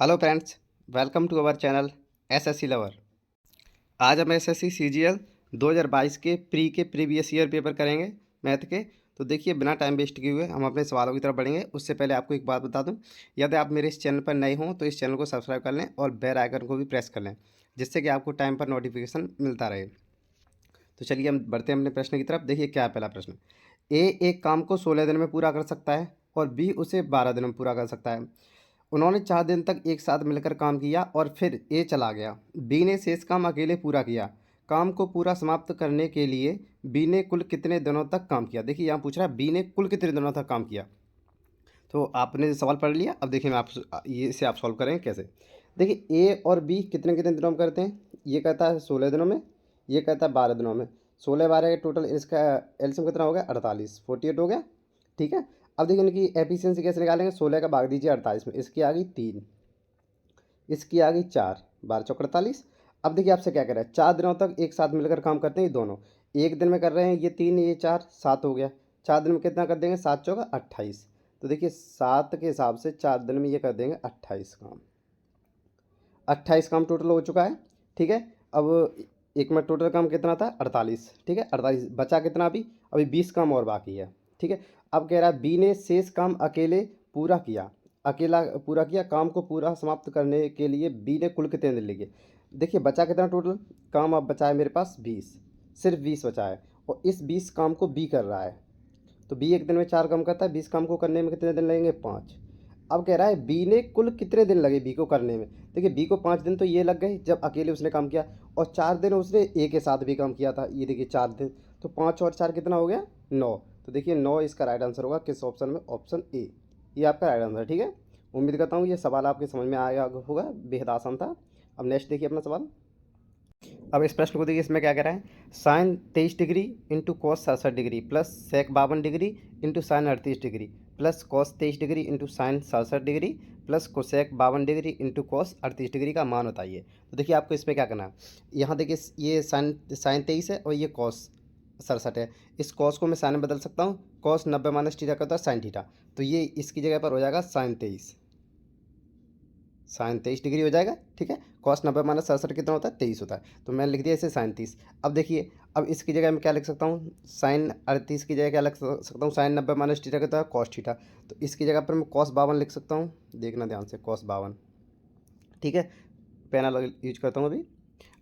Hello friends, welcome to our channel SSC lover. आज हम SSC CGL 2022 के previous year paper करेंगे math के। तो देखिए, बिना टाइम वेस्ट किए हुए हम अपने सवालों की तरफ बढ़ेंगे। उससे पहले आपको एक बात बता दूं, यदि आप मेरे इस चैनल पर नए हों तो इस चैनल को सब्सक्राइब कर लें और बेल आइकन को भी प्रेस कर लें, जिससे कि आपको टाइम पर नोटिफिकेशन मिलता रहे। तो चलिए हम बढ़ते हैं अपने प्रश्न की तरफ। देखिए क्या है पहला प्रश्न। ए एक काम को 16 दिन में पूरा कर सकता है और बी उसे 12 दिन में पूरा कर सकता है। उन्होंने 4 दिन तक एक साथ मिलकर काम किया और फिर ए चला गया। बी ने शेष काम अकेले पूरा किया। काम को पूरा समाप्त करने के लिए बी ने कुल कितने दिनों तक काम किया। देखिए यहाँ पूछ रहा है बी ने कुल कितने दिनों तक काम किया। तो आपने सवाल पढ़ लिया। अब देखिए मैं आप ये इसे आप सॉल्व करेंगे कैसे। देखिए ए और बी कितने कितने दिनों में करते हैं। ये कहता है 16 दिनों में, ये कहता है 12 दिनों में। 16 12 टोटल इसका एलसीएम कितना हो गया, 48, 48 हो गया। ठीक है। अब देखिए इनकी एफिशिएंसी कैसे निकालेंगे। 16 का भाग दीजिए 48 में, इसकी आ गई 3, इसकी आ गई 4, 12 चौक 48। अब देखिए आपसे क्या कर रहा है, 4 दिनों तक एक साथ मिलकर काम करते हैं ये दोनों। एक दिन में कर रहे हैं ये 3, ये 4, 7 हो गया। 4 दिन में कितना कर देंगे, 7 चौका 28। तो देखिए 7 के हिसाब से 4 दिन में ये कर देंगे 28 काम। 28 काम टोटल हो चुका है। ठीक है। अब एक में टोटल काम कितना था, 48। ठीक है, 48 बचा कितना अभी, अभी 20 काम और बाकी है। ठीक है। अब कह रहा है बी ने शेष काम अकेले पूरा किया, अकेला पूरा किया। काम को पूरा समाप्त करने के लिए बी ने कुल कितने दिन लिए। देखिए बचा कितना टोटल काम, अब बचा है मेरे पास 20, सिर्फ 20 बचा है। और इस 20 काम को बी कर रहा है। तो बी एक दिन में 4 काम करता है, 20 काम को करने में कितने दिन लगेंगे, 5। अब कह रहा है बी ने कुल कितने दिन लगे बी को करने में। देखिए बी को 5 दिन तो ये लग गए जब अकेले उसने काम किया, और 4 दिन उसने ए के साथ भी काम किया था। ये देखिए 4 दिन, तो 5 और 4 कितना हो गया, 9। तो देखिए 9 इसका राइट आंसर होगा किस ऑप्शन में, ऑप्शन ए। ये आपका राइट आंसर। ठीक है। उम्मीद करता हूँ ये सवाल आपके समझ में आया होगा, बेहद आसान था। अब नेक्स्ट देखिए अपना सवाल। अब इस प्रश्न को देखिए, इसमें क्या कह रहा है। Sine 23 degree into cos 67 degree plus sec 52 degree into sine 38 degree plus cos 23 degree into sine 67 degree plus cosec 52 degree into cos 38 degree का मान बताइए। तो देखिए आपको इसमें क्या करना है। यहाँ देखिए ये साइन साइन 23 है और ये कॉस 67 है। इस कॉस को मैं साइन में बदल सकता हूँ। कॉस 90 माइनस थीटा का होता है साइन थीटा। तो ये इसकी जगह पर हो जाएगा साइन 23, साइन 23 डिग्री हो जाएगा। ठीक है। कॉस 90 माइनस 67 कितना होता है, 23 होता है। तो मैंने लिख दिया इसे साइन 30। अब देखिए, अब इसकी जगह मैं क्या लिख सकता हूँ, साइन 38 की जगह क्या लिख सकता हूँ, साइन 90 माइनस थीटा कितना है, कॉस थीटा। तो इसकी जगह पर मैं कॉस 52 लिख सकता हूँ। देखना ध्यान से, कॉस 52। ठीक है। पेन यूज करता हूँ अभी।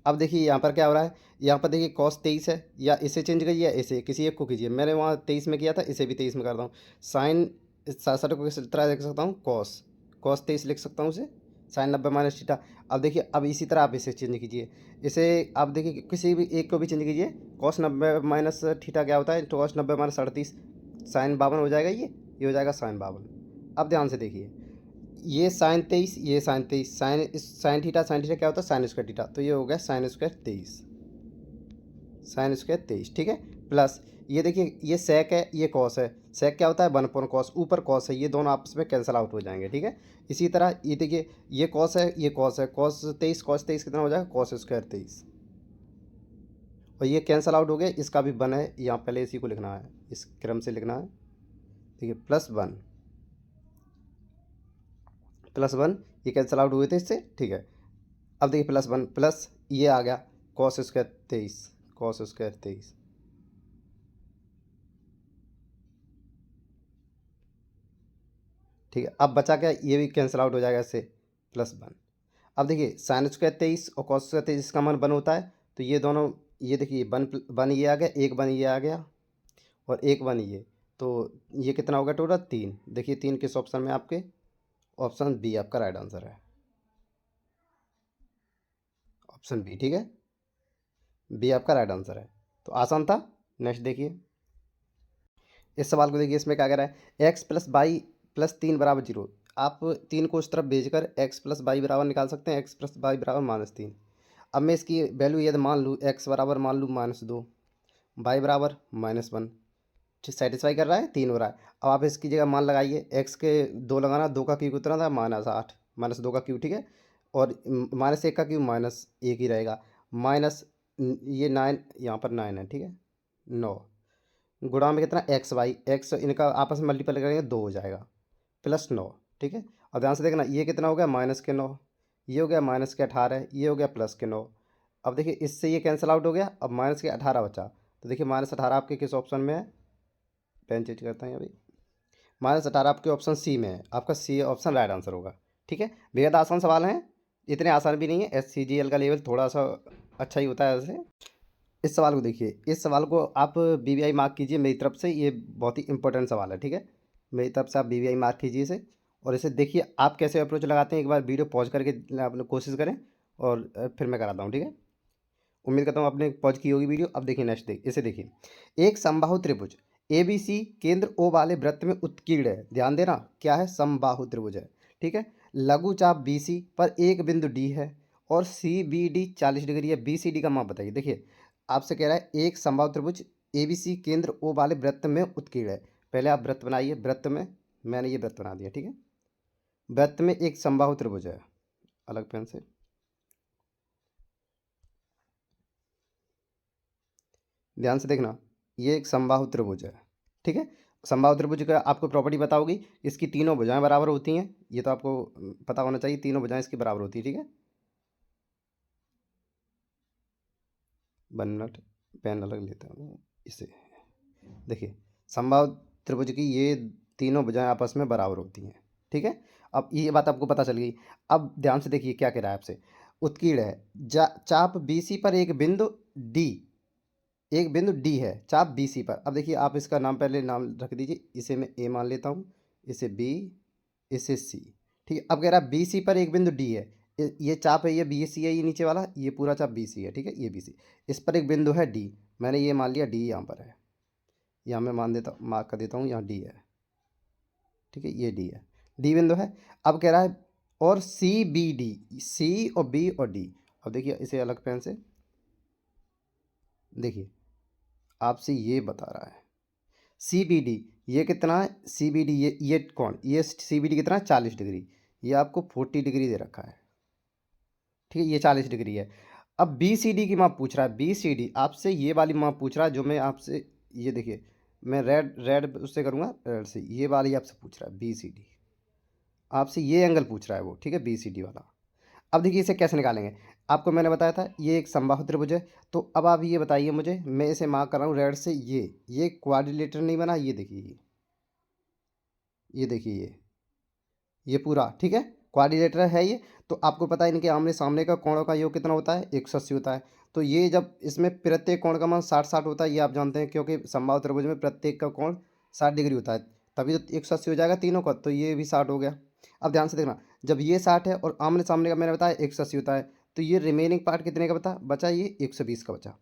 अब देखिए यहाँ पर क्या हो रहा है। यहाँ पर देखिए कॉस 23 है, या इसे चेंज करिए या इसे, किसी एक को कीजिए। मैंने वहाँ 23 में किया था, इसे भी 23 में करता हूँ। साइन 67 को किस तरह लिख सकता हूँ, कॉस कॉस 23 लिख सकता हूँ उसे, साइन 90 माइनस थीटा। अब देखिए अब इसी तरह आप इसे चेंज कीजिए। इसे आप देखिए किसी भी एक को भी चेंज कीजिए। कॉस 90 माइनस थीटा क्या होता है, तो कॉस 90 माइनस 38, साइन 52 हो जाएगा। ये हो जाएगा साइन 52। अब ध्यान से देखिए, ये साइन 23, ये साइन 23, साइन थीटा क्या होता है, साइन स्क्वायर थीटा। तो ये हो गया साइन स्क्वायर 23, साइन स्क्वायर 23। ठीक है। प्लस ये देखिए ये सेक है, ये कॉस है। सेक क्या होता है, 1/cos, ऊपर कॉस है, ये दोनों आपस में कैंसिल आउट हो जाएंगे। ठीक है। इसी तरह ये देखिए ये कॉस है, ये कॉस है, कॉस 23 कितना हो जाएगा, कॉस स्क्वायर 23। और ये कैंसिल आउट हो गया, इसका भी 1 है, यहाँ पहले इसी को लिखना है, इस क्रम से लिखना है। ठीक है, +1, +1, ये कैंसिल आउट हुए थे इससे। ठीक है। अब देखिए +1 प्लस ये आ गया कॉस स्क्वायर 23, कॉस स्क्वायर 23। ठीक है। अब बचा क्या, ये भी कैंसिल आउट हो जाएगा इससे, +1। अब देखिए साइन स्क्वायर 23 और कॉस स्क्वायर 23 का मान 1 होता है। तो ये दोनों, ये देखिए 1 ये आ गया, एक 1 ये आ गया, और एक 1 ये। तो ये कितना होगा टोटल, 3। देखिए 3 किस ऑप्शन में आपके, ऑप्शन बी आपका राइट आंसर है, ऑप्शन बी। ठीक है, बी आपका राइट आंसर है। तो आसान था। नेक्स्ट देखिए इस सवाल को। देखिए इसमें क्या कह रहा है, एक्स प्लस बाई प्लस 3 बराबर 0। आप 3 को उस तरफ भेजकर एक्स प्लस बाई बराबर निकाल सकते हैं, एक्स प्लस बाई बराबर -3। अब मैं इसकी वैल्यू यदि मान लूँ, एक्स बराबर मान लूँ -2, बाई बराबर -1, सेटिस्फाई कर रहा है, 3 हो रहा है। अब आप इसकी जगह मान लगाइए, एक्स के 2 लगाना, 2 का क्यूब कितना था, -8, -2 का क्यूब। ठीक है। और -1 का क्यूब -1 ही रहेगा, माइनस ये 9, यहाँ पर 9 है। ठीक है, 9 गुणा में कितना, एक्स वाई, एक्स इनका आपस में मल्टीपल करेंगे 2 हो जाएगा, +9। ठीक है। अब ध्यान से देखना, ये कितना हो गया -9, ये हो गया -18, ये हो गया +9। अब देखिए इससे ये कैंसिल आउट हो गया, अब -18 बचा। तो देखिए -18 आपके किस ऑप्शन में है, पेन चेंज करते हैं अभी। -18 आपके ऑप्शन सी में है, आपका सी ऑप्शन राइट आंसर होगा। ठीक है, बेहद आसान सवाल हैं, इतने आसान भी नहीं है। SCGL का लेवल थोड़ा सा अच्छा ही होता है वैसे। इस सवाल को देखिए, इस सवाल को आप BBI मार्क कीजिए मेरी तरफ से, ये बहुत ही इंपॉर्टेंट सवाल है। ठीक है, मेरी तरफ से आप BBI मार्क कीजिए इसे, और इसे देखिए आप कैसे अप्रोच लगाते हैं। एक बार वीडियो पॉज करके आप कोशिश करें, और फिर मैं कराता हूँ। ठीक है, उम्मीद करता हूँ आपने पॉज की होगी वीडियो। अब देखिए नेक्स्ट इसे देखिए, एक समबाहु त्रिभुज ABC केंद्र O वाले वृत्त में उत्कीर्ण है। ध्यान देना, क्या है, समबाहु त्रिभुज है। ठीक है, लघु चाप BC पर एक बिंदु D है और CBD 40 डिग्री है। BCD का माप बताइए। देखिए आपसे कह रहा है एक समबाहु त्रिभुज ABC केंद्र O वाले वृत्त में उत्कीर्ण है। पहले आप वृत्त बनाइए, वृत्त में मैंने ये वृत्त बना दिया। ठीक है, वृत्त में एक समबाहु त्रिभुज है, अलग पेन से। ध्यान से देखना, ये एक समबाहु त्रिभुज है। ठीक है, समबाहु त्रिभुज का आपको प्रॉपर्टी बताओगी, इसकी तीनों भुजाएं बराबर होती हैं। ये तो आपको पता होना चाहिए, तीनों भुजाएं इसकी बराबर होती है। ठीक है, 1 मिनट, पेन अलग लेता हूँ इसे। देखिए समबाहु त्रिभुज की ये तीनों भुजाएं आपस में बराबर होती हैं। ठीक है, अब ये बात आपको पता चल गई। अब ध्यान से देखिए क्या कह रहा है आपसे, उत्कीर्ण है चाप BC पर एक बिंदु D, एक बिंदु D है चाप BC पर। अब देखिए आप इसका नाम पहले नाम रख दीजिए, इसे मैं A मान लेता हूँ, इसे B, इसे C। ठीक है, अब कह रहा है BC पर एक बिंदु D है, ये चाप है, ये BC है, ये नीचे वाला, ये पूरा चाप BC है। ठीक है, ये BC, इस पर एक बिंदु है D, मैंने ये मान लिया D यहाँ पर है, यहाँ मैं मान देता मार्क कर देता हूँ, यहाँ D है। ठीक है, ये D है, D बिंदु है। अब कह रहा है और CBD, C और B और D। अब देखिए इसे अलग पेन से देखिए, आपसे ये बता रहा है CBD ये कितना है, CBD ये कौन, ये CBD कितना है, 40 डिग्री, ये आपको 40 डिग्री दे रखा है। ठीक है, ये 40 डिग्री है। अब BCD की माप पूछ रहा है, BCD आपसे ये वाली माप पूछ रहा है जो मैं आपसे, ये देखिए मैं रेड रेड उससे करूँगा, रेड से, ये वाली आपसे पूछ रहा है BCD, आपसे ये एंगल पूछ रहा है वो। ठीक है, BCD वाला। अब देखिए इसे कैसे निकालेंगे, आपको मैंने बताया था ये एक समबाहु त्रिभुज है। तो अब आप ये बताइए मुझे, मैं इसे मार्क कर रहा हूँ रेड से, ये क्वाड्रिलेटर नहीं बना, ये देखिए, ये देखिए ये पूरा। ठीक है, क्वाड्रिलेटर है ये। तो आपको पता है इनके आमने सामने का कोणों का योग कितना होता है, 180 होता है। तो ये जब इसमें प्रत्येक कोण का मान 60-60 होता है, ये आप जानते हैं, क्योंकि समबाहु त्रिभुज में प्रत्येक का कोण 60 डिग्री होता है, तभी तो 180 हो जाएगा तीनों का। तो ये भी 60 हो गया। अब ध्यान से देखना, जब ये 60 है और आमने सामने का मैंने बताया 180 होता है, तो ये रिमेनिंग पार्ट कितने का बचा, ये 120 का बचा।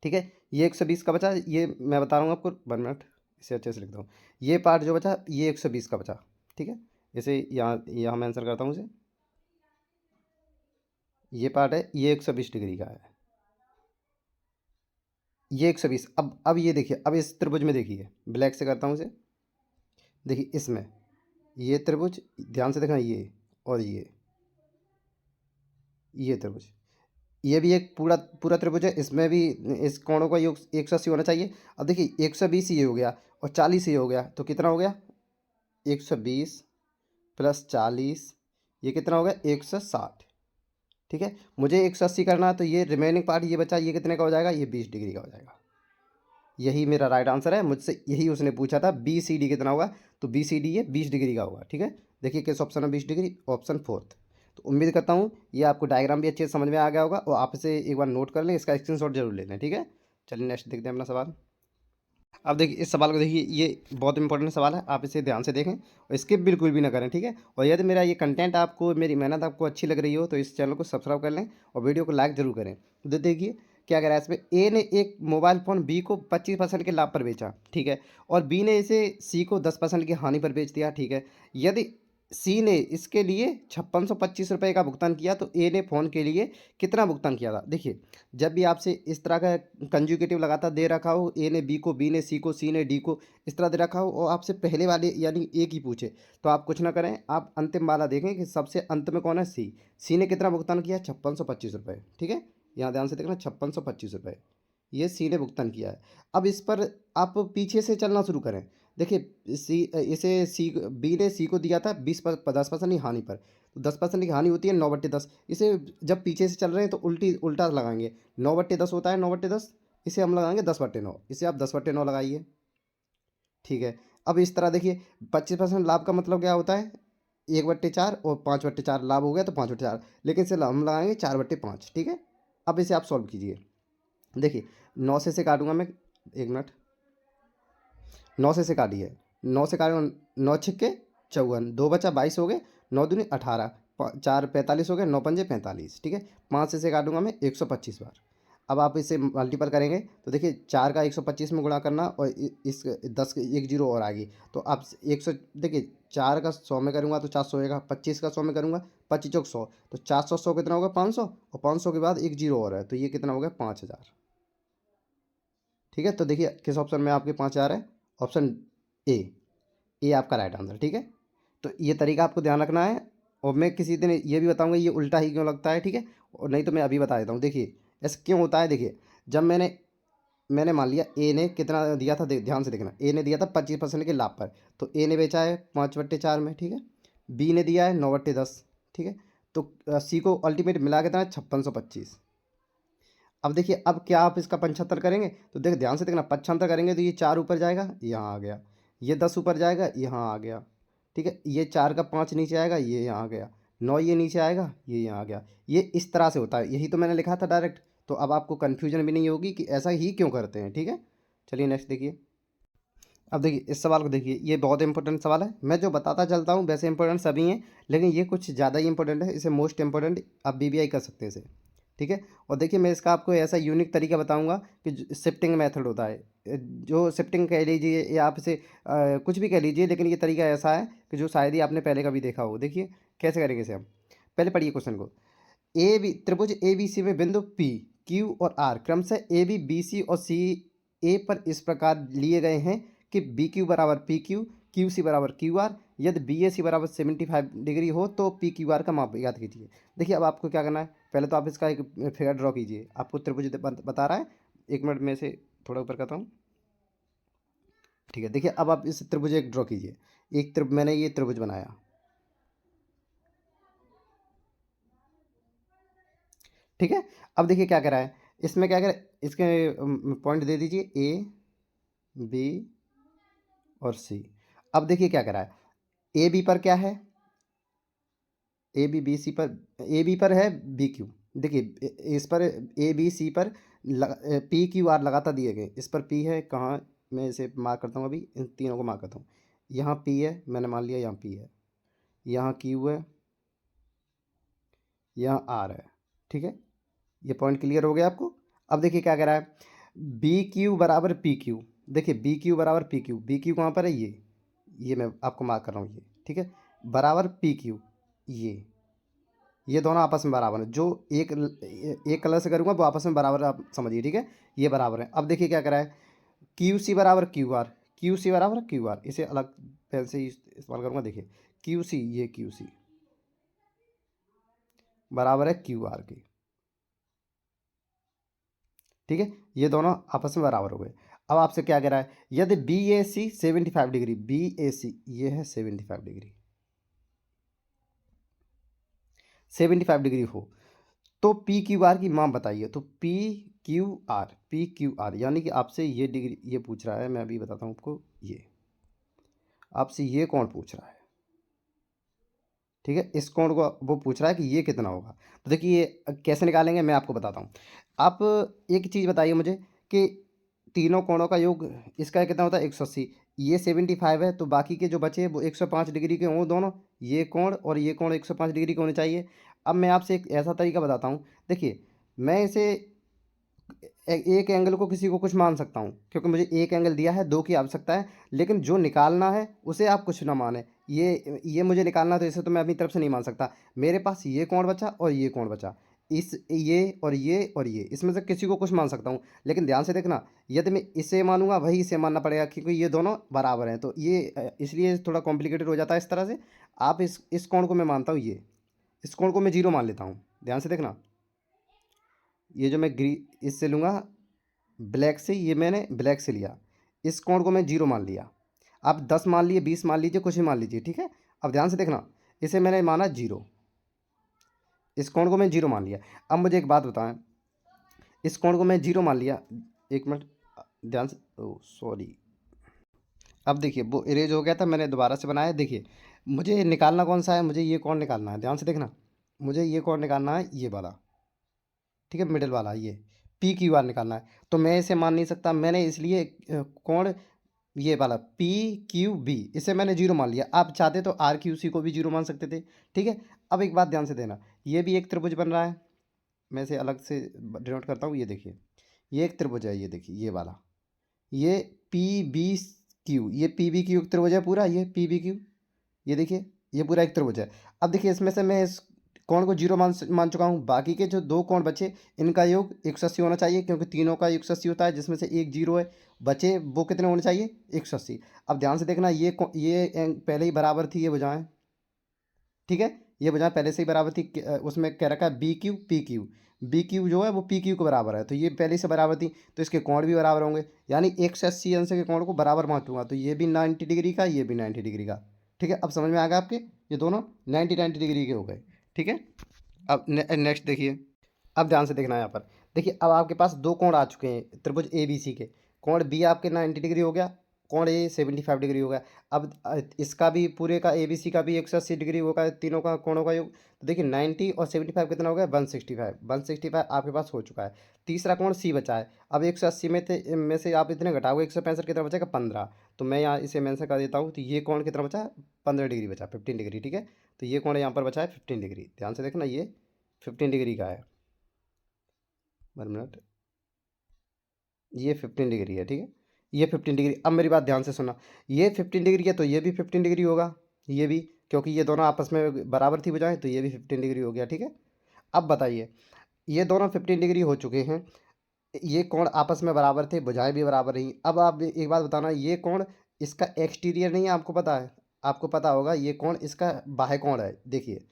ठीक है, ये 120 का बचा, ये मैं बता रहा हूँ आपको, 1 मिनट, इसे अच्छे से लिखता हूँ। ये पार्ट जो बचा ये 120 का बचा। ठीक है, इसे यहाँ यहाँ मैं आंसर करता हूँ इसे, ये पार्ट है, ये 120 डिग्री का है, ये 120। अब ये देखिए, अब इस त्रिभुज में देखिए, ब्लैक से करता हूँ इसे। देखिए इसमें ये त्रिभुज, ध्यान से देखना, ये और ये त्रिभुज, ये भी एक पूरा पूरा त्रिभुज है, इसमें भी इस कोणों का योग 180 होना चाहिए। अब देखिए 120 ये हो गया और 40 ये हो गया, तो कितना हो गया, 120 + 40, ये कितना हो गया, 160। ठीक है, मुझे 180 करना है, तो ये रिमेनिंग पार्ट ये बचा, ये कितने का हो जाएगा, ये 20 डिग्री का हो जाएगा। यही मेरा राइट आंसर है, मुझसे यही उसने पूछा था, BCD कितना होगा, तो BCD ये 20 डिग्री का होगा। ठीक है, देखिए किस ऑप्शन में 20 डिग्री, ऑप्शन 4। तो उम्मीद करता हूँ ये आपको डायग्राम भी अच्छे से समझ में आ गया होगा, और आप इसे एक बार नोट कर लें, इसका स्क्रीनशॉट जरूर ले लें। ठीक है, चलिए नेक्स्ट देखते हैं अपना सवाल। अब देखिए इस सवाल को देखिए, ये बहुत इंपॉर्टेंट सवाल है, आप इसे ध्यान से देखें और स्किप बिल्कुल भी ना करें। ठीक है, और यदि मेरा ये कंटेंट आपको, मेरी मेहनत आपको अच्छी लग रही हो, तो इस चैनल को सब्सक्राइब कर लें और वीडियो को लाइक जरूर करें। तो देखिए क्या कह रहा है इसमें, ए ने एक मोबाइल फ़ोन बी को 25% के लाभ पर बेचा। ठीक है, और बी ने इसे सी को 10% की हानि पर बेच दिया। ठीक है, यदि सी ने इसके लिए 5625 रुपये का भुगतान किया, तो ए ने फ़ोन के लिए कितना भुगतान किया था। देखिए जब भी आपसे इस तरह का कंजुगेटिव लगातार दे रखा हो, ए ने बी को, बी ने सी को, सी ने डी को, इस तरह दे रखा हो, और आपसे पहले वाले यानी एक ही पूछे, तो आप कुछ ना करें, आप अंतिम वाला देखें कि सबसे अंत में कौन है, सी ने कितना भुगतान किया, 5625 रुपये। ठीक है, यहाँ ध्यान से देखना, 5625 रुपये ये सी ने भुगतान किया है। अब इस पर आप पीछे से चलना शुरू करें, देखिए इसे सी बी ने सी को दिया था 10% की हानि पर, तो 10% की हानि होती है 9/10। इसे जब पीछे से चल रहे हैं तो उल्टा लगाएंगे, 9/10 होता है, 9/10 इसे हम लगाएंगे 10/9, इसे आप 10/9 लगाइए। ठीक है, अब इस तरह देखिए 25% लाभ का मतलब क्या होता है, 1/4 और 5/4 लाभ हो गया तो 5/4, लेकिन इसे हम लगाएंगे 4/5। ठीक है, अब इसे आप सॉल्व कीजिए। देखिए 9 से इसे काटूंगा मैं, 1 मिनट, 9 से काटिए, 9 से काटूंगा, 9 × 6 = 54, 2 बचा 22 हो गए, 9 दूनी 18, 4 45 हो गए, 9 पंजे 45। ठीक है, 5 से काटूंगा मैं 125 बार। अब आप इसे मल्टीपल करेंगे तो देखिए 4 का 125 में गुणा करना और इस 10 एक जीरो और आएगी, तो आप 100, देखिए 4 का 100 में करूँगा तो 400 होएगा, 25 का 100 में करूँगा 25 चौक 100, तो 400 100 कितना होगा 500, और 500 के बाद एक जीरो और है, तो ये कितना हो गया 5000। ठीक है, तो देखिए किस ऑप्शन में आपके 5000 है, ऑप्शन ए आपका राइट आंसर। ठीक है, तो ये तरीका आपको ध्यान रखना है, और मैं किसी दिन ये भी बताऊंगा ये उल्टा ही क्यों लगता है। ठीक है, और नहीं तो मैं अभी बता देता हूँ। देखिए ऐसा क्यों होता है, देखिए जब मैंने मान लिया ए ने कितना दिया था, ध्यान से देखना, ए ने दिया था 25% के लाभ पर, तो ए ने बेचा है 5/4 में। ठीक है, बी ने दिया है 9/10। ठीक है, तो सी को अल्टीमेट मिला कितना है 5625। अब देखिए अब क्या आप इसका 75 करेंगे, तो देख ध्यान से देखना, 75 करेंगे तो ये 4 ऊपर जाएगा, यहाँ आ गया, ये 10 ऊपर जाएगा, यहाँ आ गया। ठीक है, ये 4 का 5 नीचे आएगा, ये यहाँ आ गया, 9 ये नीचे आएगा, ये यहाँ आ गया। ये इस तरह से होता है, यही तो मैंने लिखा था डायरेक्ट, तो अब आपको कन्फ्यूजन भी नहीं होगी कि ऐसा ही क्यों करते हैं। ठीक है, चलिए नेक्स्ट देखिए। अब देखिए इस सवाल को देखिए, ये बहुत इंपॉर्टेंट सवाल है, मैं जो बताता चलता हूँ वैसे इंपॉर्टेंट सभी हैं, लेकिन ये कुछ ज़्यादा ही इंपॉर्टेंट है, इसे मोस्ट इंपॉर्टेंट आप बीबीआई कर सकते हैं इसे। ठीक है, और देखिए मैं इसका आपको ऐसा यूनिक तरीका बताऊंगा कि शिफ्टिंग मेथड होता है, जो शिफ्टिंग कह लीजिए या आप इसे कुछ भी कह लीजिए, लेकिन ये तरीका ऐसा है कि जो शायद ही आपने पहले कभी देखा हो। देखिए कैसे करेंगे इसे हम, पहले पढ़िए क्वेश्चन को। ए बी त्रिभुज ए बी सी में बिंदु पी क्यू और आर क्रमशः ए बी बी सी और सी ए पर इस प्रकार लिए गए हैं कि बी क्यू बराबर पी क्यू, क्यू सी बराबर क्यू आर, यदि बी ए सी बराबर 75 डिग्री हो तो पी क्यू आर का माप याद कीजिए। देखिए अब आपको क्या करना है, पहले तो आप इसका एक फिगर ड्रॉ कीजिए, आपको त्रिभुज बता रहा है, 1 मिनट में से थोड़ा ऊपर करता हूँ। ठीक है, देखिए अब आप इस त्रिभुज एक ड्रॉ कीजिए, मैंने ये त्रिभुज बनाया। ठीक है, अब देखिए क्या करा है, इसमें क्या करें, इसके पॉइंट दे दीजिए ए बी और सी। अब देखिए क्या करा है, ए बी पर क्या है, ए बी बी सी पर, ए बी पर है बी क्यू। देखिए इस पर ए बी सी पर पी क्यू आर लगातार दिए गए, इस पर पी है कहाँ, मैं इसे मार्क करता हूँ, अभी इन तीनों को मार्क करता हूँ। यहाँ पी है, मैंने मान लिया यहाँ पी है, यहाँ क्यू है, यहाँ आर है। ठीक है, ये पॉइंट क्लियर हो गया आपको। अब देखिए क्या कह रहा है, बी क्यू बराबर पी क्यू। देखिए बी क्यू बराबर पी क्यू, बी क्यू कहाँ पर है, ये मैं आपको मार्क कर रहा हूँ, ये ठीक है, बराबर पी क्यू, ये दोनों आपस में बराबर हैं, जो एक कलर से करूँगा वो आपस में बराबर, आप समझिए। ठीक है, ये बराबर है। अब देखिए क्या करा है, क्यू सी बराबर क्यू आर, क्यू सी बराबर क्यू आर, इसे अलग पेन से इस्तेमाल करूँगा। देखिए क्यू सी, ये क्यू सी बराबर है क्यू आर की। ठीक है, ये दोनों आपस में बराबर हो गए। अब आपसे क्या कह रहा है, यदि बी ए सी 75 डिग्री, बी ए सी ये है 75 डिग्री, 75 डिग्री हो तो पी क्यू आर की मान बताइए। तो पी क्यू आर यानी कि आपसे ये डिग्री ये पूछ रहा है, मैं अभी बताता हूँ आपको, ये आपसे ये कोण पूछ रहा है। ठीक है, इस कोण को वो पूछ रहा है कि ये कितना होगा। तो देखिए ये कैसे निकालेंगे मैं आपको बताता हूँ। आप एक चीज़ बताइए मुझे कि तीनों कोणों का योग इसका कितना होता है 180, ये 75 है, तो बाकी के जो बचे वो 105 डिग्री के हों दोनों, ये कोण और ये कोण 105 डिग्री के होने चाहिए। अब मैं आपसे एक ऐसा तरीका बताता हूँ, देखिए मैं इसे एक एंगल को किसी को कुछ मान सकता हूँ, क्योंकि मुझे एक एंगल दिया है, दो की आवश्यकता है, लेकिन जो निकालना है उसे आप कुछ ना माने। ये मुझे निकालना, तो इसे तो मैं अपनी तरफ से नहीं मान सकता। मेरे पास ये कोण बचा और ये कोण बचा, इस ये और ये और ये, इसमें से किसी को कुछ मान सकता हूँ। लेकिन ध्यान से देखना, यदि मैं इसे मानूंगा वही इसे मानना पड़ेगा, क्योंकि ये दोनों बराबर हैं, तो ये इसलिए थोड़ा कॉम्प्लिकेटेड हो जाता है इस तरह से। आप इस कोण को मैं मानता हूँ, इस कोण को मैं जीरो मान लेता हूँ। ध्यान से देखना, ये जो मैं इससे लूँगा ब्लैक से, ये मैंने ब्लैक से लिया, इस कोण को मैं जीरो मान लिया। आप 10 मान लिए, 20 मान लीजिए, कुछ भी मान लीजिए, ठीक है। अब ध्यान से देखना, इसे मैंने माना 0, इस कोण को मैं 0 मान लिया। अब मुझे एक बात बताएं, इस कोण को मैं 0 मान लिया, एक मिनट ध्यान से, ओ सॉरी, अब देखिए वो इरेज हो गया था, मैंने दोबारा से बनाया। देखिए मुझे निकालना कौन सा है, मुझे ये कोण निकालना है, ध्यान से देखना, मुझे ये कोण निकालना है, ये वाला, ठीक है, मिडिल वाला, ये पी क्यू आर निकालना है। तो मैं इसे मान नहीं सकता, मैंने इसलिए कोण ये वाला पी क्यू बी, इसे मैंने 0 मान लिया। आप चाहते तो आर क्यू सी को भी 0 मान सकते थे, ठीक है। अब एक बात ध्यान से देना, ये भी एक त्रिभुज बन रहा है, मैं इसे अलग से डिनोट करता हूँ। ये देखिए, ये एक त्रिभुज है, ये देखिए ये वाला, ये पी बी क्यू, ये पी बी क्यू एक त्रिभुज है पूरा, ये पी बी क्यू, ये देखिए ये पूरा एक त्रिभुज है। अब देखिए इसमें से मैं इस कोण को 0 मान चुका हूँ, बाकी के जो 2 कोण बचे इनका योग 180 होना चाहिए, क्योंकि तीनों का 180 होता है, जिसमें से एक 0 है, बचे वो कितने होने चाहिए, 180। अब ध्यान से देखना, ये पहले ही बराबर थी ये भुजाएं, ठीक है, ये भुजाएं पहले से ही बराबर थी, उसमें कह रखा है B Q P Q, B Q जो है वो पी क्यू के बराबर है, तो ये पहले से बराबर थी, तो इसके कोण भी बराबर होंगे, यानी 180 अंश के कोण को बराबर बांटूंगा, तो ये भी 90 डिग्री का, ये भी 90 डिग्री का, ठीक है। अब समझ में आ गया आपके, ये दोनों 90 डिग्री के हो गए, ठीक है। अब नेक्स्ट देखिए, अब ध्यान से देखना यहाँ पर, देखिए अब आपके पास 2 कोण आ चुके हैं त्रिभुज ए बी सी के, कोण बी आपके 90 डिग्री हो गया, कोण ए 75 डिग्री हो गया। अब इसका भी पूरे का ए बी सी का भी 180 डिग्री होगा, तीनों का कोणों का योग, तो देखिए 90 और 75 कितना हो गया, 165, 165 आपके पास हो चुका है। तीसरा कोण सी बचा है, अब 180 में से आप इतने घटाओगे, 165 कितना बचेगा, 15, तो मैं यहाँ इसे मेंशन कर देता हूँ, तो ये कोण कितना बचा, 15 डिग्री बचा, 15 डिग्री, ठीक है। तो ये कोण यहाँ पर बचा है 15 डिग्री, ध्यान से देखना, ये 15 डिग्री का है, 1 मिनट, ये 15 डिग्री है, ठीक है, ये 15 डिग्री। अब मेरी बात ध्यान से सुनना, ये 15 डिग्री है तो ये भी 15 डिग्री होगा, ये भी, क्योंकि ये दोनों आपस में बराबर थी बजाय, तो ये भी 15 डिग्री हो गया, ठीक है। अब बताइए, ये दोनों 15 डिग्री हो चुके हैं, ये कोण आपस में बराबर थे, भुजाएं भी बराबर रही। अब आप एक बात बताना, ये कोण इसका एक्सटीरियर नहीं है, आपको पता है, आपको पता होगा, ये कोण इसका बाह्य कोण है। देखिए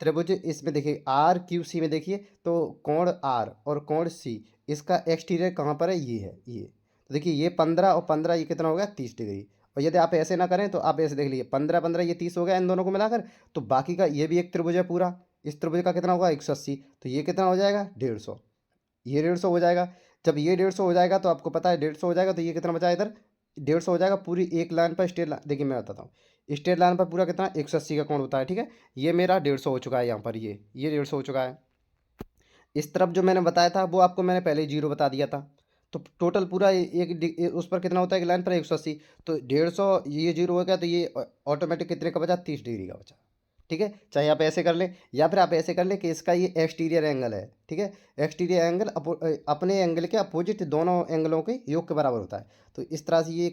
त्रिभुज इसमें देखिए आर क्यू सी में देखिए, तो कोण आर और कोण सी, इसका एक्सटीरियर कहाँ पर है, ये है, ये तो देखिए ये 15 और 15 ये कितना हो गया, 30 डिग्री। और यदि आप ऐसे ना करें तो आप ऐसे देख लीजिए, 15 15 ये 30 हो गया इन दोनों को मिलाकर, तो बाकी का ये भी एक त्रिभुज है पूरा, इस त्रिभुज का कितना होगा, 180, तो ये कितना हो जाएगा, 150, ये 150 हो जाएगा। जब ये 150 हो जाएगा तो आपको पता है 150 हो जाएगा, तो ये कितना बचा है इधर, 150 हो जाएगा पूरी एक लाइन पर, स्ट्रेट लाइन, देखिए मैं बताता हूँ, स्ट्रेट लाइन पर पूरा कितना 180 का कोण होता है, ठीक है। ये मेरा 150 हो चुका है यहाँ पर, ये 150 हो चुका है। इस तरफ जो मैंने बताया था वो आपको मैंने पहले ही 0 बता दिया था, तो टोटल पूरा उस पर कितना होता है, एक लाइन पर 180, तो 150 ये 0 हो गया, तो ये ऑटोमेटिक कितने का बचा, 30 डिग्री का बचा, ठीक है। चाहे आप ऐसे कर लें या फिर आप ऐसे कर लें कि इसका ये एक्सटीरियर एंगल है, ठीक है, एक्सटीरियर एंगल अपने एंगल के अपोजिट दोनों एंगलों के योग के बराबर होता है, तो इस तरह से ये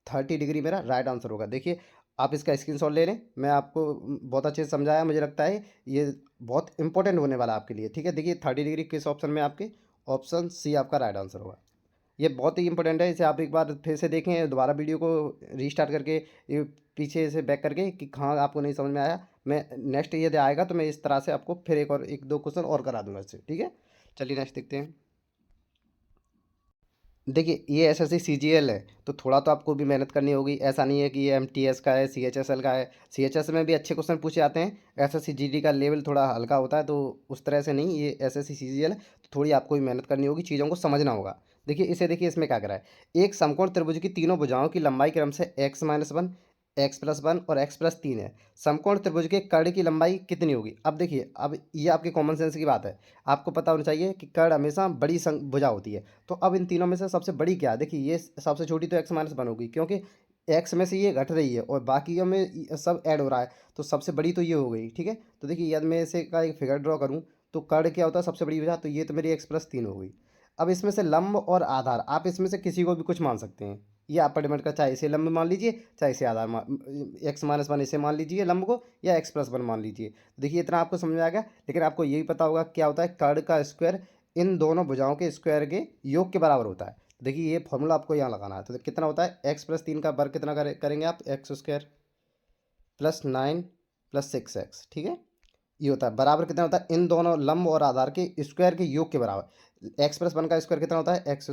30 डिग्री मेरा राइट आंसर होगा। देखिए आप इसका स्क्रीनशॉट ले लें, मैं आपको बहुत अच्छे से समझाया, मुझे लगता है ये बहुत इंपॉर्टेंट होने वाला है आपके लिए, ठीक है। देखिए 30 डिग्री किस ऑप्शन में, आपके ऑप्शन सी आपका राइट आंसर होगा। ये बहुत ही इंपॉर्टेंट है, इसे आप एक बार फिर से देखें, दोबारा वीडियो को रीस्टार्ट करके, ये पीछे से बैक करके कि कहाँ आपको नहीं समझ में आया, मैं नेक्स्ट यदि आएगा तो मैं इस तरह से आपको फिर एक दो क्वेश्चन और करा दूंगा इससे, ठीक है। चलिए नेक्स्ट देखते हैं। देखिए ये एसएससी सीजीएल है, तो थोड़ा तो आपको भी मेहनत करनी होगी, ऐसा नहीं है कि ये एमटीएस का है, सीएचएसएल का है, सीएचएस में भी अच्छे क्वेश्चन पूछे जाते हैं, एसएससी जीडी का लेवल थोड़ा हल्का होता है, तो उस तरह से नहीं, ये एसएससी सीजीएल है, तो थोड़ी आपको भी मेहनत करनी होगी, चीज़ों को समझना होगा। देखिए इसे देखिए, इसमें क्या करा है, एक समकोण त्रिभुज की तीनों भुजाओं की लंबाई क्रम से x-1, x+1 और x+3 है, समकोण त्रिभुज के कर्ण की लंबाई कितनी होगी। अब देखिए, अब ये आपके कॉमन सेंस की बात है, आपको पता होना चाहिए कि कर्ण हमेशा बड़ी भुजा होती है, तो अब इन तीनों में से सबसे बड़ी क्या है, देखिए ये सबसे छोटी तो x-1 होगी, क्योंकि x में से ये घट रही है और बाकी में सब ऐड हो रहा है, तो सबसे बड़ी तो ये हो गई, ठीक है। तो देखिए यदि मैं इसे का एक फिगर ड्रॉ करूँ, तो कर्ण क्या होता है, सबसे बड़ी वजह, तो ये तो मेरी x+3 हो गई। अब इसमें से लंब और आधार, आप इसमें से किसी को भी कुछ मान सकते हैं, ये आप पर डिपेंड करता है, चाहे इसे लंब मान लीजिए, चाहे इसे आधार x-1 इसे मान लीजिए लंब को, या x+1 मान लीजिए। तो देखिए इतना आपको समझ में आ गया, लेकिन आपको यही पता होगा क्या होता है, कर्ण का स्क्वायर इन दोनों भुजाओं के स्क्वायर के योग के बराबर होता है। तो देखिए ये फॉर्मूला आपको यहाँ लगाना है, तो कितना होता है, x+3 का वर्ग कितना करेंगे आप, x² + 9 + 6x, ठीक है। ये होता है बराबर कितना होता है, इन दोनों लंब और आधार के स्क्वायर के योग के बराबर। x+1 का स्क्वायर कितना होता है, x²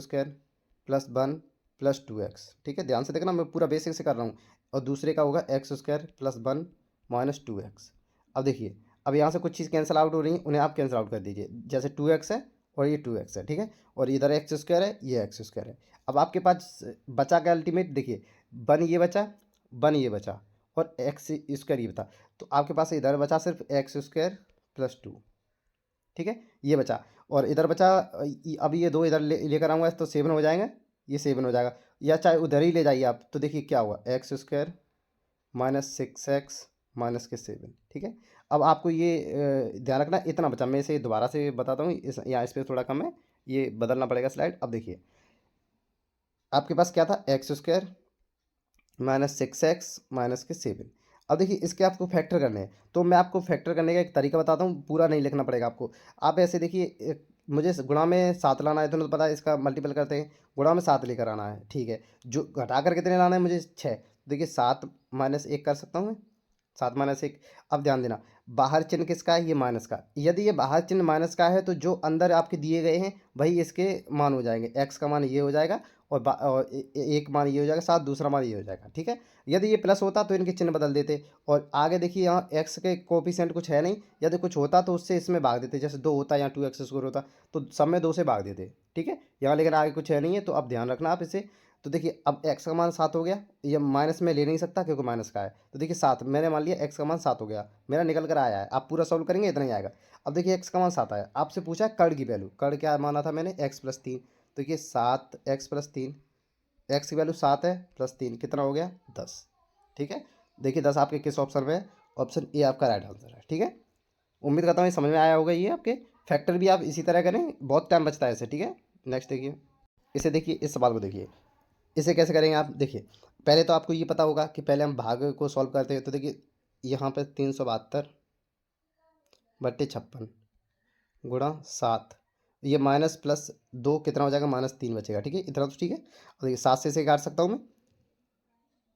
+ 1 +2x, ठीक है। ध्यान से देखना, मैं पूरा बेसिक से कर रहा हूँ। और दूसरे का होगा x² + 1 - 2x। अब देखिए, अब यहाँ से कुछ चीज़ कैंसिल आउट हो रही हैं, उन्हें आप कैंसिल आउट कर दीजिए। जैसे 2x है और ये 2x है, ठीक है। और इधर x² है, ये x² है। अब आपके पास बचा क्या अल्टीमेट, देखिए 1 ये बचा, 1 ये बचा और x² ये बता। तो आपके पास इधर बचा सिर्फ x² + 2, ठीक है, ये बचा। और इधर बचा अब ये 2 इधर लेकर आऊँगा तो 7 हो जाएंगे, ये 7 हो जाएगा। या चाहे उधर ही ले जाइए आप, तो देखिए क्या हुआ, x² - 6x - 7, ठीक है। अब आपको ये ध्यान रखना, इतना बचा। मैं इसे दोबारा से बताता हूँ, इस यहाँ स्पेस थोड़ा कम है, ये बदलना पड़ेगा स्लाइड। अब देखिए आपके पास क्या था, x² - 6x - 7। अब देखिए इसके आपको फैक्टर करने हैं, तो मैं आपको फैक्टर करने का एक तरीका बताता हूँ, पूरा नहीं लिखना पड़ेगा आपको। आप ऐसे देखिए, मुझे गुणा में 7 लाना है, तो पता है इसका मल्टीपल करते हैं, गुणा में 7 लेकर आना है, ठीक है। जो घटा कर कितने लाना है मुझे, 6। देखिए 7 - 1 कर सकता हूँ मैं, 7 - 1। अब ध्यान देना, बाहर चिन्ह किसका है, ये माइनस का। यदि ये बाहर चिन्ह माइनस का है तो जो अंदर आपके दिए गए हैं वही इसके मान हो जाएंगे। x का मान ये हो जाएगा और एक मान ये हो जाएगा 7, दूसरा मान ये हो जाएगा, ठीक है। यदि ये प्लस होता तो इनके चिन्ह बदल देते। और आगे देखिए यहाँ x के कोफिशिएंट कुछ है नहीं, यदि कुछ होता तो उससे इसमें भाग देते। जैसे 2 होता, यहाँ 2x² होता, तो सब में 2 से भाग देते, ठीक है। यहाँ लेकिन आगे कुछ है नहीं है, तो अब ध्यान रखना आप इसे। तो देखिए अब x का मान 7 हो गया, ये माइनस में ले नहीं सकता क्योंकि माइनस का है। तो देखिए 7 मैंने मान लिया, x का मान 7 हो गया, मेरा निकल कर आया है। आप पूरा सॉल्व करेंगे इतना ही आएगा। अब देखिए x का मान 7 आया, आपसे पूछा कर्ण की वैल्यू, कर्ण क्या माना था मैंने, x + 3। तो ये 7x + 3, x की वैल्यू 7 है +3 कितना हो गया, 10, ठीक है। देखिए 10 आपके किस ऑप्शन में है, ऑप्शन ए आपका राइट आंसर है, ठीक है। उम्मीद करता हूँ ये समझ में आया होगा। ये आपके फैक्टर भी आप इसी तरह करें, बहुत टाइम बचता है ऐसे, ठीक है। नेक्स्ट देखिए, इसे देखिए, इस सवाल को देखिए, इसे कैसे करेंगे आप देखिए। पहले तो आपको ये पता होगा कि पहले हम भाग को सॉल्व करते हैं। तो देखिए यहाँ पे 372/56 गुणा 7, ये माइनस प्लस 2 कितना हो जाएगा, -3 बचेगा, ठीक है। इतना तो ठीक है। और देखिए 7 से इसे काट सकता हूँ मैं,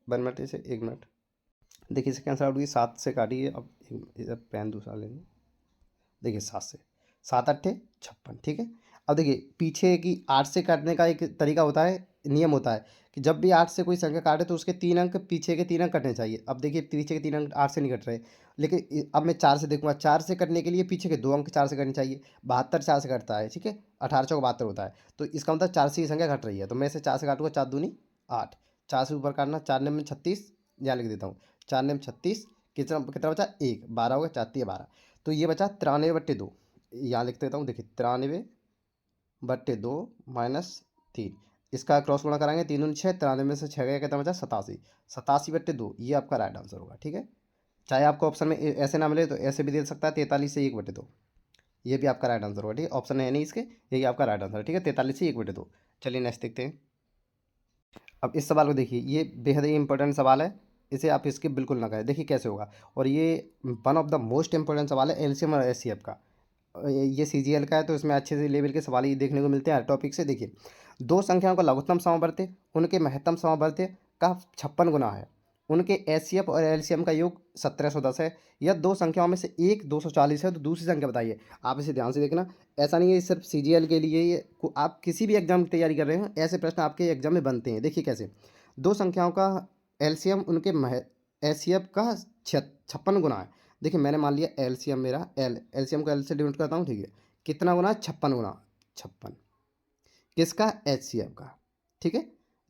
1 मिनट, इसे 1 मिनट। देखिए इसे कैंसिल आउट हुई, 7 से काटिए। अब इधर पेन दूसरा लेंगे, देखिए 7 से, 7 अट्ठे 56, ठीक है। अब देखिए पीछे की 8 से काटने का एक तरीका होता है, नियम होता है कि जब भी 8 से कोई संख्या काटे तो उसके 3 अंक पीछे के 3 अंक कटने चाहिए। अब देखिए पीछे के 3 अंक 8 से नहीं कट रहे, लेकिन अब मैं 4 से देखूंगा, 4 से कटने के लिए पीछे के 2 अंक 4 से कटने चाहिए। 72 4 से कटता है, ठीक है, 18 चौक 72 होता है। तो इसका मतलब 4 से ये संख्या घट रही है, तो मैं इसे 4 से काटूंगा, 4 दूनी 8, 4 से ऊपर काटना, 4 में 36, यहाँ लिख देता हूँ, 4 में 36, कितना कितना बचा, 1, 12 हो गया, 4 12। तो ये बचा 93/2, यहाँ लिख देता हूँ, देखिए 93/2 -3, इसका क्रॉस गुणा कराएंगे, 3 दूनी 6, 93 में से 6 गया, कितना बचा, 87, 87/2, ये आपका राइट आंसर होगा, ठीक है। चाहे आपको ऑप्शन में ऐसे ना मिले तो ऐसे भी दे सकता है, 43 से 1/2, ये भी आपका राइट आंसर होगा, ठीक है। ऑप्शन है नहीं इसके, यही आपका राइट आंसर है, ठीक है, 43 से 1/2। चलिए नेक्स्ट देखते हैं। अब इस सवाल को देखिए, ये बेहद ही इंपॉर्टेंट सवाल है, इसे आप स्किप बिल्कुल ना करें। देखिए कैसे होगा, और ये one of the most important सवाल है एलसीएम और एचसीएफ का। ये सीजीएल का है, तो इसमें अच्छे से लेवल के सवाल ही देखने को मिलते हैं हर टॉपिक से। देखिए, दो संख्याओं का लघुत्तम समावर्ती उनके महत्तम समावर्ती का 56 गुना है, उनके एचसीएफ और एलसीएम का योग 1710 है। यह दो संख्याओं में से एक 240 है, तो दूसरी संख्या बताइए। आप इसे ध्यान से देखना, ऐसा नहीं है सिर्फ सीजीएल के लिए, ये आप किसी भी एग्जाम की तैयारी कर रहे हो ऐसे प्रश्न आपके एग्जाम में बनते हैं। देखिए कैसे, दो संख्याओं का एलसीएम उनके एचसीएफ का 56 गुना है। देखिए मैंने मान लिया एलसीएम मेरा, एलसीएम को एल से डिनोट करता हूँ, ठीक है। कितना गुना, 56 गुना, 56 किसका, एचसीएफ का, ठीक है।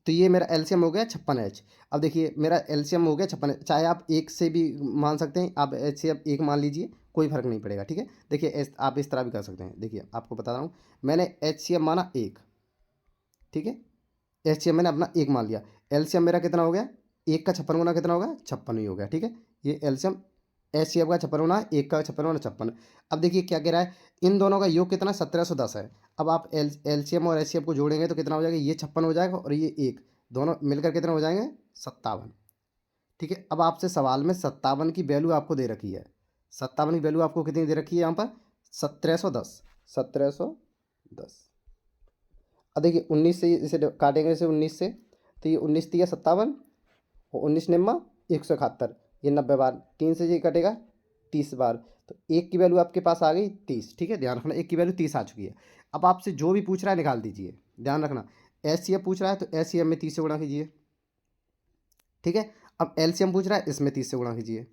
तो ये मेरा एलसीएम हो गया 56H। अब देखिए मेरा एलसीएम हो गया 56, चाहे आप एक से भी मान सकते हैं, आप एचसीएफ एक मान लीजिए, कोई फर्क नहीं पड़ेगा, ठीक है। देखिए आप इस तरह भी कर सकते हैं। देखिए आपको बता रहा हूँ, मैंने एचसीएफ माना 1, ठीक है, एचसीएफ मैंने अपना 1 मान लिया। एलसीएम मेरा कितना हो गया, 1 का 56 गुना कितना होगा, 56 ही हो गया, ठीक है। ये एलसीएम एचसीएफ का 56 गुना, 1 का 56 गुना 56। अब देखिए क्या कह रहा है, इन दोनों का योग कितना, 1710 है। अब आप एलसीएम और एचसीएफ को जोड़ेंगे तो कितना हो जाएगा, ये 56 हो जाएगा और ये 1, दोनों मिलकर कितने हो जाएंगे, 57, ठीक है। अब आपसे सवाल में 57 की वैल्यू आपको दे रखी है, 57 की वैल्यू आपको कितनी दे रखी है यहाँ पर, 1710, 1710। अब देखिए 19 से इसे काटेंगे, इसे 19 से, तो ये 19 3 57 और 19 निम्मा 171, ये 90 बार, 3 से ये कटेगा 30 बार, तो एक की वैल्यू आपके पास आ गई 30, ठीक है। ध्यान रखना एक की वैल्यू 30 आ चुकी है। अब आपसे जो भी पूछ रहा है निकाल दीजिए, ध्यान रखना HCF पूछ रहा है तो HCF में 30 से गुणा कीजिए, ठीक है। अब LCM पूछ रहा है, इसमें 30 से गुणा कीजिए,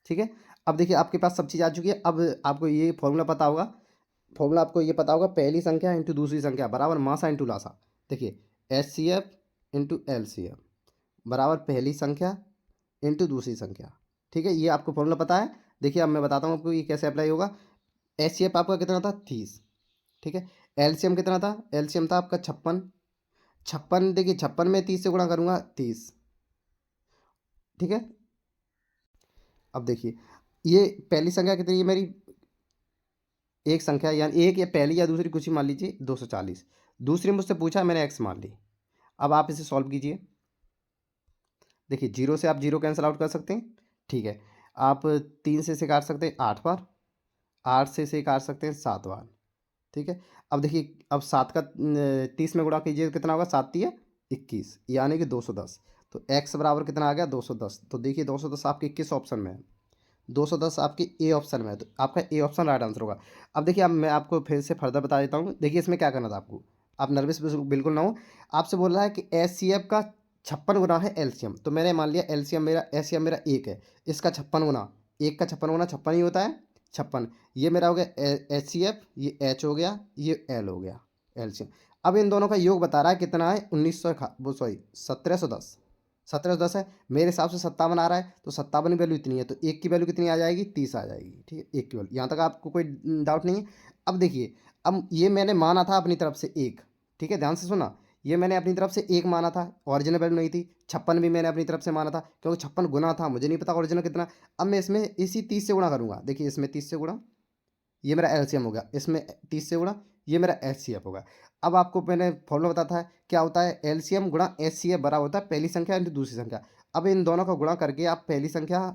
ठीक है। अब देखिए आपके पास सब चीज़ आ चुकी है। अब आपको ये फॉर्मूला पता होगा, फॉर्मूला आपको ये पता होगा, पहली संख्या इंटू दूसरी संख्या बराबर मासा इंटू लासा। देखिए HCF इंटू LCM बराबर पहली संख्या इंटू दूसरी संख्या, ठीक है। ये आपको फॉर्मूला पता है। देखिए अब मैं बताता हूँ आपको ये कैसे अप्लाई होगा। HCF आपका कितना था 30, ठीक है। LCM कितना था, LCM था आपका 56, 56 देखिए 56 में 30 से गुणा करूँगा 30, ठीक है। अब देखिए ये पहली संख्या कितनी है मेरी, एक संख्या यानी एक या पहली या दूसरी कुछ ही मान लीजिए 240, दूसरी मुझसे पूछा मैंने x मान ली। अब आप इसे सॉल्व कीजिए। देखिए जीरो से आप जीरो कैंसिल आउट कर सकते हैं, ठीक है। आप 3 से इसे काट सकते हैं 8 बार, 8 से इसे काट सकते हैं 7 बार, ठीक है। अब देखिए अब 7 का 30 में गुणा कीजिए कितना होगा, 7 तिया 21 यानी कि 210। तो x बराबर कितना आ गया 210। तो देखिए 210 आपके किस ऑप्शन में है, 210 आपकी ए ऑप्शन में है, तो आपका ए ऑप्शन राइट आंसर होगा। अब देखिए अब मैं आपको फिर से फर्दर बता देता हूँ। देखिए इसमें क्या करना था आपको, आप नर्वस बिल्कुल ना हो। आपसे बोल रहा है कि HCF का 56 गुना है LCM, तो मैंने मान लिया LCM मेरा HCF मेरा एक है, इसका 56 गुना, एक का 56 गुना 56 ही होता है, 56। ये मेरा हो गया HCF, ये H हो गया, ये L हो गया LCM। अब इन दोनों का योग बता रहा है कितना है 1900, वो सॉरी 1710, 1710 है। मेरे हिसाब से 57 आ रहा है, तो 57 वैल्यू इतनी है, तो एक की वैल्यू कितनी आ जाएगी 30 आ जाएगी, ठीक है। एक की वैल्यू यहाँ तक आपको कोई डाउट नहीं है। अब देखिए अब ये मैंने माना था अपनी तरफ से एक, ठीक है, ध्यान से सुना। ये मैंने अपनी तरफ से एक माना था, ओरिजिनल वैल्यू नहीं थी। 56 भी मैंने अपनी तरफ से माना था, क्योंकि 56 गुना था, मुझे नहीं पता ओरिजिनल कितना। अब मैं इसमें इसी 30 से गुणा करूँगा। देखिए इसमें 30 से गुणा, ये मेरा LCM हो गया, इसमें 30 से गुणा, ये मेरा HCF होगा। अब आपको मैंने फॉर्मूला बताया था क्या होता है, LCM गुणा HCF बराबर होता है पहली संख्या इंटू दूसरी संख्या। अब इन दोनों का गुणा करके आप पहली संख्या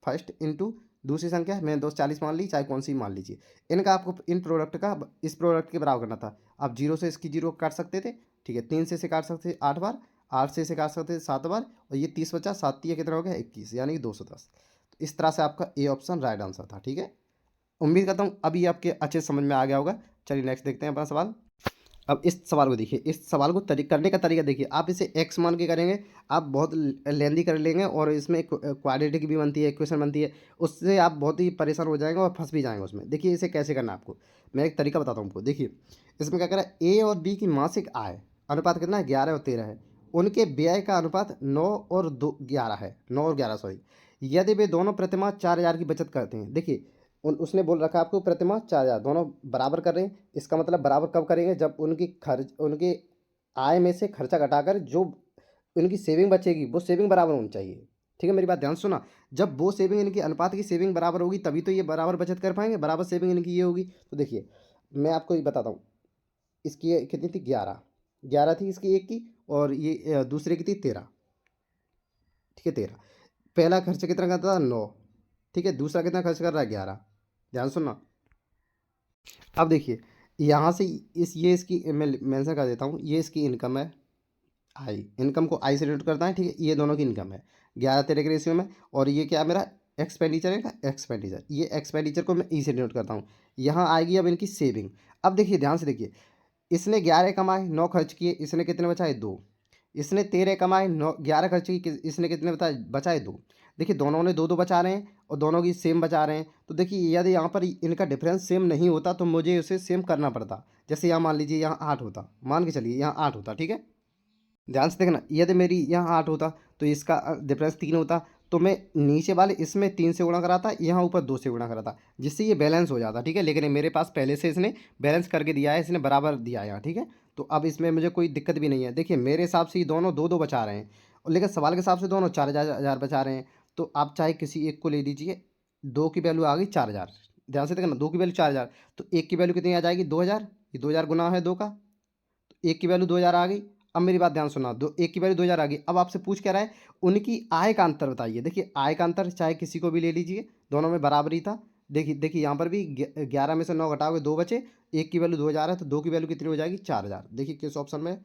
फर्स्ट इंटू दूसरी संख्या, मैंने 240 मान ली, चाहे कौन सी मान लीजिए। इनका आपको इन प्रोडक्ट का इस प्रोडक्ट के बराबर करना था। आप जीरो से इसकी जीरो काट सकते थे, ठीक है। 3 से इसे काट सकते थे 8 बार, 8 से इसे काट सकते थे 7 बार, और ये 30 बचा, 7 ये कितना हो गया 21 यानी कि 210। तो इस तरह से आपका ए ऑप्शन राइट आंसर था, ठीक है। उम्मीद करता हूँ अभी आपके अच्छे समझ में आ गया होगा। चलिए नेक्स्ट देखते हैं अपना सवाल। अब इस सवाल को देखिए, इस सवाल को करने का तरीका देखिए। आप इसे x मान के करेंगे, आप बहुत लेंदी कर लेंगे, और इसमें क्वाड्रेटिक भी बनती है, इक्वेशन बनती है, उससे आप बहुत ही परेशान हो जाएंगे और फंस भी जाएंगे उसमें। देखिए इसे कैसे करना है आपको, मैं एक तरीका बताता हूँ आपको। देखिए इसमें क्या करा, ए और बी की मासिक आय अनुपात कितना है, 11 और 13 है। उनके व्यय का अनुपात 9 और 11 है, 9 और 11 सॉरी। यदि वे दोनों प्रतिमाह 4000 की बचत करते हैं, देखिए उसने बोल रखा है आपको प्रतिमाह 4000, दोनों बराबर कर रहे हैं। इसका मतलब बराबर कब करेंगे, जब उनकी खर्च, उनके आय में से खर्चा घटाकर जो उनकी सेविंग बचेगी वो सेविंग बराबर होनी चाहिए, ठीक है। मेरी बात ध्यान से सुना। जब वो सेविंग इनकी अनुपात की सेविंग बराबर होगी तभी तो ये बराबर बचत कर पाएंगे, बराबर सेविंग इनकी ये होगी। तो देखिए मैं आपको ये बताता हूँ, इसकी कितनी थी 11, 11 थी इसकी एक की, और ये दूसरे की थी 13, ठीक है 13। पहला खर्च कितना करता था 9, ठीक है, दूसरा कितना खर्च कर रहा है 11। ध्यान सुनना। अब देखिए यहाँ से इस ये इसकी मैं मेंशन कर देता हूँ, ये इसकी इनकम है, आई, इनकम को आई से डिनोट करता है, ठीक है। ये दोनों की इनकम है 11-13 के रेशियो में, और ये क्या मेरा एक्सपेंडिचर है, एक्सपेंडिचर, ये एक्सपेंडिचर को मैं ई से डिनोट करता हूँ। यहाँ आएगी अब इनकी सेविंग। अब देखिए ध्यान से देखिए, इसने 11 कमाए 9 खर्च किए, इसने कितने बचाए 2। इसने 13 कमाए 9 11 खर्च किए, इसने कितने बचाए 2। देखिए दोनों ने 2-2 बचा रहे हैं, और दोनों की सेम बचा रहे हैं। तो देखिए यदि यहाँ पर इनका डिफरेंस सेम नहीं होता तो मुझे उसे सेम करना पड़ता। जैसे यहाँ मान लीजिए यहाँ 8 होता, मान के चलिए यहाँ 8 होता, ठीक है। ध्यान से देखना, यदि मेरी यहाँ 8 होता तो इसका डिफरेंस 3 होता, तो मैं नीचे वाले इसमें 3 से गुणा कराता, यहाँ ऊपर 2 से गुणा कराता, जिससे ये बैलेंस हो जाता, ठीक है। लेकिन मेरे पास पहले से इसने बैलेंस करके दिया है, इसने बराबर दिया है यहाँ, ठीक है। तो अब इसमें मुझे कोई दिक्कत भी नहीं है। देखिए मेरे हिसाब से ये दोनों 2-2 बचा रहे हैं, और लेकिन सवाल के हिसाब से दोनों 4000 बचा रहे हैं। तो आप चाहे किसी एक को ले लीजिए, 2 की वैल्यू आ गई 4000। ध्यान से देखना, 2 की वैल्यू 4000, तो एक की वैल्यू कितनी आ जाएगी 2000, ये 2000 गुना है 2 का, तो एक की वैल्यू 2000 आ गई। अब मेरी बात ध्यान सुना, दो एक की वैल्यू 2000 आ गई। अब आपसे पूछ क्या रहा है, उनकी आय का अंतर बताइए। देखिए आय का अंतर चाहे किसी को भी ले लीजिए, दोनों में बराबर ही था। देखिए देखिए यहाँ पर भी 11 में से 9 घटाओगे 2 बचे, एक की वैल्यू 2000 है, तो 2 की वैल्यू कितनी हो जाएगी 4000। देखिए किस ऑप्शन में,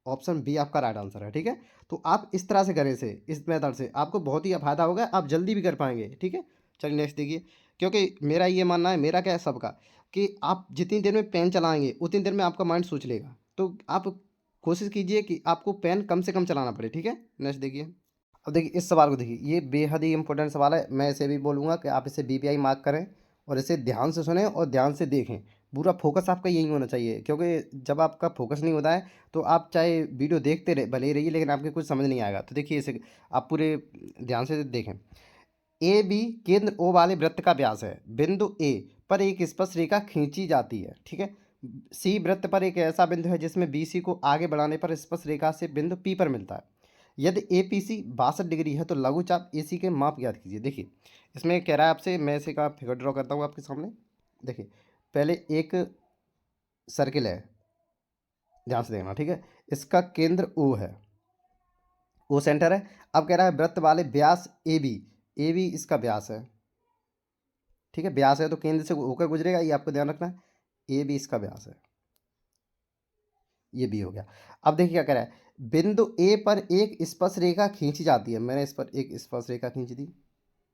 ऑप्शन बी आपका राइट आंसर है, ठीक है। तो आप इस तरह से करें, से इस मेथड से आपको बहुत ही फायदा होगा, आप जल्दी भी कर पाएंगे, ठीक है। चलिए नेक्स्ट देखिए, क्योंकि मेरा ये मानना है, मेरा क्या है सबका, कि आप जितनी देर में पेन चलाएंगे उतनी देर में आपका माइंड सोच लेगा। तो आप कोशिश कीजिए कि आपको पेन कम से कम चलाना पड़े, ठीक है। नेक्स्ट देखिए, अब देखिए इस सवाल को देखिए, ये बेहद ही इंपॉर्टेंट सवाल है। मैं इसे भी बोलूँगा कि आप इसे बीपीआई मार्क करें और इसे ध्यान से सुनें और ध्यान से देखें। पूरा फोकस आपका यही होना चाहिए, क्योंकि जब आपका फोकस नहीं होता है तो आप चाहे वीडियो देखते रहे भले ही रहिए, लेकिन आपके कुछ समझ नहीं आएगा। तो देखिए इसे आप पूरे ध्यान से देखें। ए बी केंद्र ओ वाले वृत्त का व्यास है। बिंदु ए पर एक स्पर्श रेखा खींची जाती है, ठीक है। सी वृत्त पर एक ऐसा बिंदु है जिसमें बी सी को आगे बढ़ाने पर स्पर्श रेखा से बिंदु पी पर मिलता है। यदि ए पी सी 62 डिग्री है तो लघुचाप ए सी के माप ज्ञात कीजिए। देखिए इसमें कह रहा है आपसे, मैं इसे का फिगर ड्रॉ करता हूँ आपके सामने। देखिए पहले एक सर्किल है, ध्यान से देखना, ठीक है। इसका केंद्र ओ है, ओ सेंटर है। अब कह रहा है वृत्त वाले व्यास ए बी इसका व्यास है, ठीक है। व्यास है तो केंद्र से होकर गुजरेगा, ये आपको ध्यान रखना है। ए बी इसका व्यास है, ये भी हो गया। अब देखिए क्या कह रहा है, बिंदु ए पर एक स्पर्श रेखा खींची जाती है। मैंने इस पर एक स्पर्श रेखा खींच दी।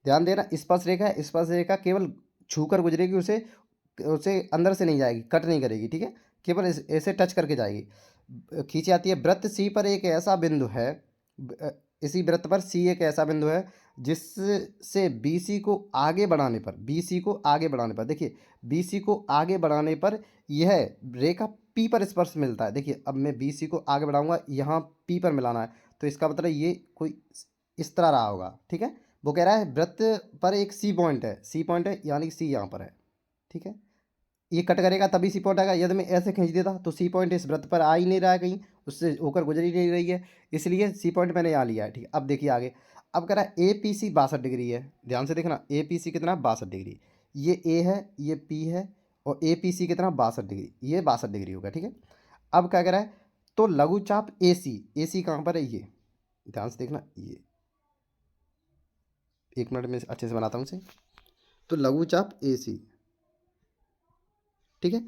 ध्यान देना, स्पर्श रेखा है, स्पर्श रेखा केवल छूकर गुजरेगी, उसे उसे अंदर से नहीं जाएगी, कट नहीं करेगी, ठीक है। केवल ऐसे टच करके जाएगी, खींची जाती है। वृत्त सी पर एक ऐसा बिंदु है, इसी वृत्त पर सी एक ऐसा बिंदु है जिससे बी सी को आगे बढ़ाने पर, देखिए बी सी को आगे बढ़ाने पर यह रेखा पी पर स्पर्श मिलता है। देखिए अब मैं बी सी को आगे बढ़ाऊंगा, यहाँ पी पर मिलाना है, तो इसका मतलब ये कोई इस तरह रहा होगा, ठीक है। वो कह रहा है वृत्त पर एक सी पॉइंट है, यानी कि सी यहाँ पर है, ठीक है। ये कट करेगा तभी सी पॉइंट आएगा। यदि मैं ऐसे खींच देता तो सी पॉइंट इस वृत्त पर आ ही नहीं रहा है, कहीं उससे होकर गुजर ही नहीं रही है, इसलिए सी पॉइंट मैंने यहाँ लिया है, ठीक है। अब देखिए आगे, अब कह रहा है ए पी सी 62 डिग्री है। ध्यान से देखना, ए पी सी कितना, 62 डिग्री। ये ए है, ये पी है, और ए पी सी कितना, 62 डिग्री, ये 62 डिग्री होगा, ठीक है। अब क्या कह रहा है, तो लघुचाप ए सी कहाँ पर है, ये ध्यान से देखना, ये 1 मिनट में अच्छे से बनाता हूँ इसे। तो लघुचाप ए सी, ठीक है।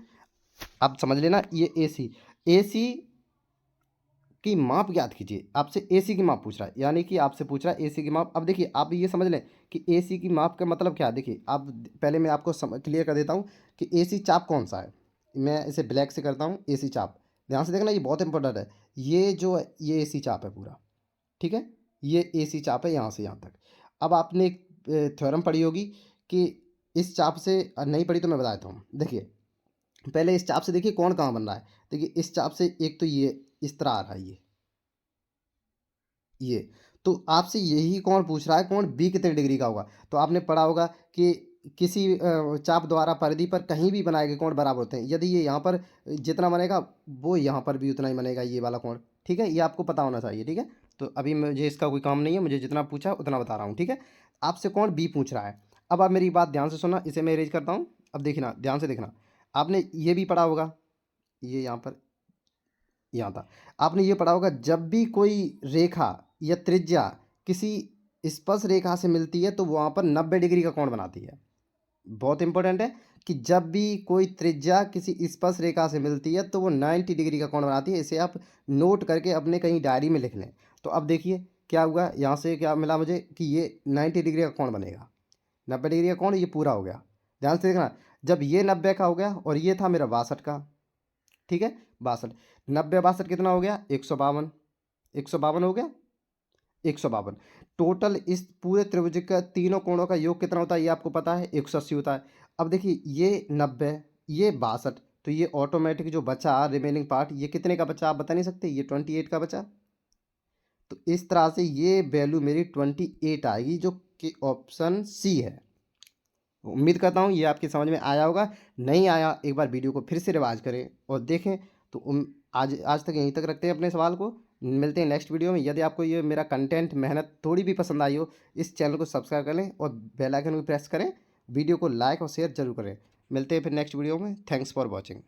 आप समझ लेना, ये ए सी की माप ज्ञात कीजिए। आपसे ए सी की माप पूछ रहा है, यानी कि आपसे पूछ रहा है ए सी की माप। अब देखिए आप ये समझ लें कि ए सी की माप का मतलब क्या है। देखिए आप पहले मैं आपको क्लियर कर देता हूँ कि ए सी चाप कौन सा है। मैं इसे ब्लैक से करता हूँ, ए सी चाप। ध्यान से देखना, ये बहुत इंपॉर्टेंट है। ये जो है ये ए सी चाप है पूरा, ठीक है। ये ए सी चाप है यहाँ से यहाँ तक। अब आपने एक थ्योरम पढ़ी होगी कि इस चाप से, नहीं पढ़ी तो मैं बता देता हूँ। देखिए पहले इस चाप से देखिए कौन कहाँ बन रहा है। देखिए इस चाप से एक तो ये इस तरह आ रहा है, ये तो आपसे यही कौन पूछ रहा है, कौन बी कितने डिग्री का होगा। तो आपने पढ़ा होगा कि किसी चाप द्वारा परिधि पर कहीं भी बनाए गए कोण बराबर होते हैं। यदि ये यहाँ पर जितना बनेगा वो यहाँ पर भी उतना ही बनेगा, ये वाला कोण, ठीक है। ये आपको पता होना चाहिए, ठीक है। तो अभी मुझे इसका कोई काम नहीं है, मुझे जितना पूछा उतना बता रहा हूँ, ठीक है। आपसे कौन बी पूछ रहा है। अब आप मेरी बात ध्यान से सुनना, इसे मैं इरेज करता हूँ। अब देखना, ध्यान से देखना, आपने ये भी पढ़ा होगा, ये यहाँ पर यहाँ था। आपने ये पढ़ा होगा, जब भी कोई रेखा या त्रिज्या किसी स्पर्श रेखा से मिलती है तो वहाँ पर 90 डिग्री का कोण बनाती है। बहुत इंपॉर्टेंट है कि जब भी कोई त्रिज्या किसी स्पर्श रेखा से मिलती है तो वो 90 डिग्री का कोण बनाती है। इसे आप नोट करके अपने कहीं डायरी में लिख लें। तो अब देखिए क्या हुआ, यहाँ से क्या मिला मुझे कि ये 90 डिग्री का कोण बनेगा। 90 डिग्री का कोण ये पूरा हो गया। ध्यान से देखना, जब ये 90 का हो गया और ये था मेरा 62 का, ठीक है। 62, 90 62 कितना हो गया, 152। 152 हो गया, 152। टोटल इस पूरे त्रिभुज का तीनों कोणों का योग कितना होता है, ये आपको पता है, 180 होता है। अब देखिए ये 90, ये 62, तो ये ऑटोमेटिक जो बचा रिमेनिंग पार्ट, ये कितने का बचा आप बता नहीं सकते, ये 28 का बचा। तो इस तरह से ये वैल्यू मेरी 28 आएगी, जो कि ऑप्शन सी है। उम्मीद करता हूँ ये आपकी समझ में आया होगा। नहीं आया, एक बार वीडियो को फिर से रिवाइज करें और देखें। तो आज आज तक यहीं तक रखते हैं अपने सवाल को। मिलते हैं नेक्स्ट वीडियो में। यदि आपको ये मेरा कंटेंट मेहनत थोड़ी भी पसंद आई हो, इस चैनल को सब्सक्राइब कर लें और बेल आइकन भी प्रेस करें। वीडियो को लाइक और शेयर जरूर करें। मिलते हैं फिर नेक्स्ट वीडियो में। Thanks for watching.